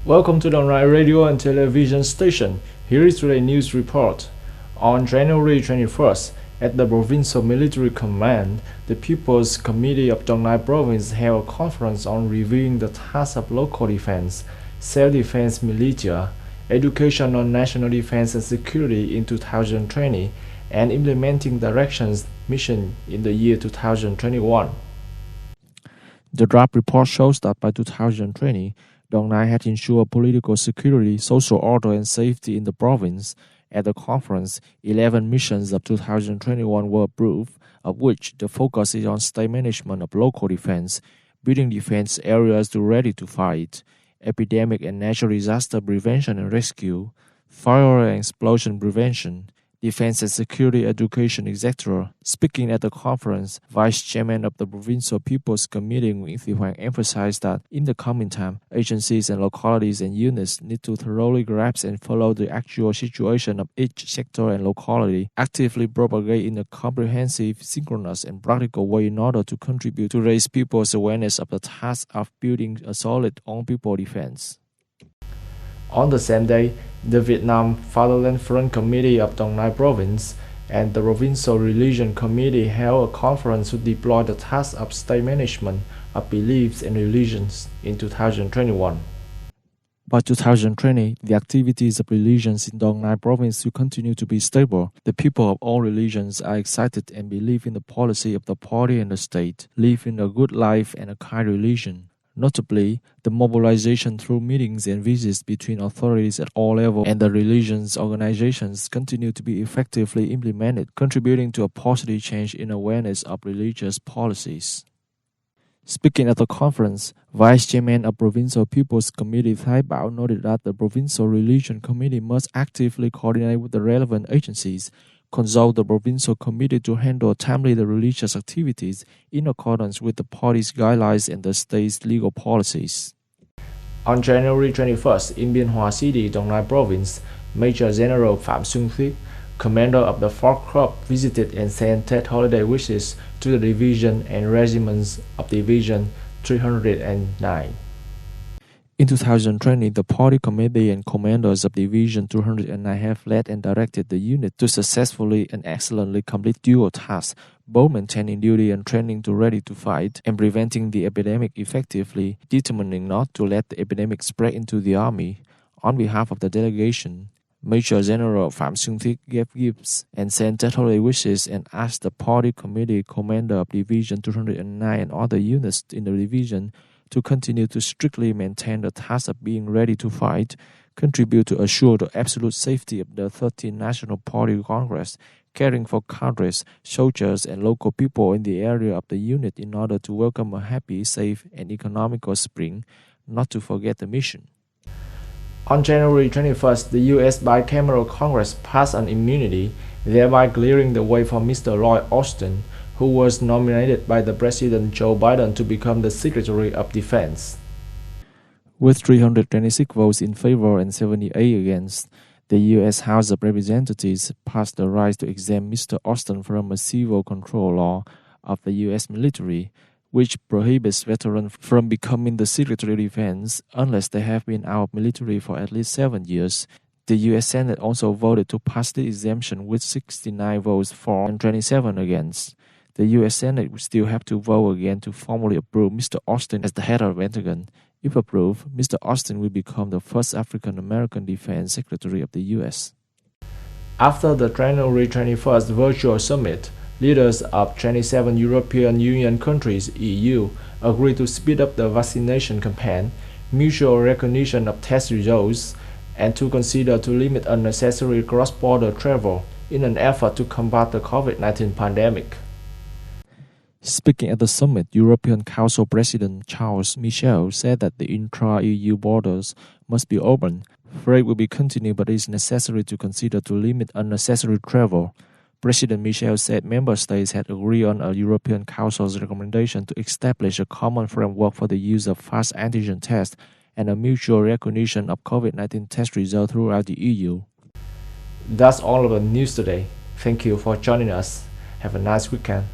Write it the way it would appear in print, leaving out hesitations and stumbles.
Welcome to the online radio and television station. Here is today's news report. On January 21st, at the Provincial Military Command, the People's Committee of Dong Nai Province held a conference on reviewing the tasks of local defense, self-defense militia, education on national defense and security in 2020, and implementing directions mission in the year 2021. The draft report shows that by 2020, Dong Nai had ensured political security, social order, and safety in the province. At the conference, 11 missions of 2021 were approved, of which the focus is on state management of local defense, building defense areas to ready to fight, epidemic and natural disaster prevention and rescue, fire and explosion prevention, defense and security education, etc. Speaking at the conference, Vice Chairman of the Provincial People's Committee Nguyễn Thị Hoàng emphasized that in the coming time, agencies and localities and units need to thoroughly grasp and follow the actual situation of each sector and locality, actively propagate in a comprehensive, synchronous, and practical way in order to contribute to raise people's awareness of the task of building a solid own people defense. On the same day, the Vietnam Fatherland Front Committee of Dong Nai Province and the Provincial Religion Committee held a conference to deploy the task of state management of beliefs and religions in 2021. By 2020, the activities of religions in Dong Nai Province will continue to be stable. The people of all religions are excited and believe in the policy of the party and the state, live in a good life and a kind religion. Notably, the mobilization through meetings and visits between authorities at all levels and the religions organizations continue to be effectively implemented, contributing to a positive change in awareness of religious policies. Speaking at the conference, Vice Chairman of Provincial People's Committee Thái Bảo noted that the Provincial Religion Committee must actively coordinate with the relevant agencies, consult the Provincial Committee to handle timely the religious activities in accordance with the party's guidelines and the state's legal policies. On January 21st, in Bien Hoa City, Dong Nai Province, Major General Phạm Xuân Thuyết, commander of the 4th Corps, visited and sent Tet holiday wishes to the division and regiments of Division 309. In 2020, the party committee and commanders of Division 209 have led and directed the unit to successfully and excellently complete dual tasks, both maintaining duty and training to ready to fight, and preventing the epidemic effectively, determining not to let the epidemic spread into the army. On behalf of the delegation, Major General Phạm Xuân Thuyết gave gifts and sent holiday wishes and asked the party committee commander of Division 209 and other units in the division to continue to strictly maintain the task of being ready to fight, contribute to assure the absolute safety of the 13th National Party Congress, caring for cadres, soldiers, and local people in the area of the unit in order to welcome a happy, safe, and economical spring, not to forget the mission. On January 21st, the U.S. Bicameral Congress passed an immunity, thereby clearing the way for Mr. Lloyd Austin, who was nominated by the President Joe Biden to become the Secretary of Defense. With 326 votes in favor and 78 against, the U.S. House of Representatives passed the right to exempt Mr. Austin from a civil control law of the U.S. military, which prohibits veterans from becoming the Secretary of Defense unless they have been out of military for at least 7 years. The U.S. Senate also voted to pass the exemption with 69 votes for and 27 against. The U.S. Senate will still have to vote again to formally approve Mr. Austin as the head of the Pentagon. If approved, Mr. Austin will become the first African-American Defense Secretary of the U.S. After the January 21st virtual summit, leaders of 27 European Union countries (EU) agreed to speed up the vaccination campaign, mutual recognition of test results, and to consider to limit unnecessary cross-border travel in an effort to combat the COVID-19 pandemic. Speaking at the summit, European Council President Charles Michel said that the intra-EU borders must be open. Freight will be continued, but it is necessary to consider to limit unnecessary travel. President Michel said member states had agreed on a European Council's recommendation to establish a common framework for the use of fast antigen tests and a mutual recognition of COVID-19 test results throughout the EU. That's all of the news today. Thank you for joining us. Have a nice weekend.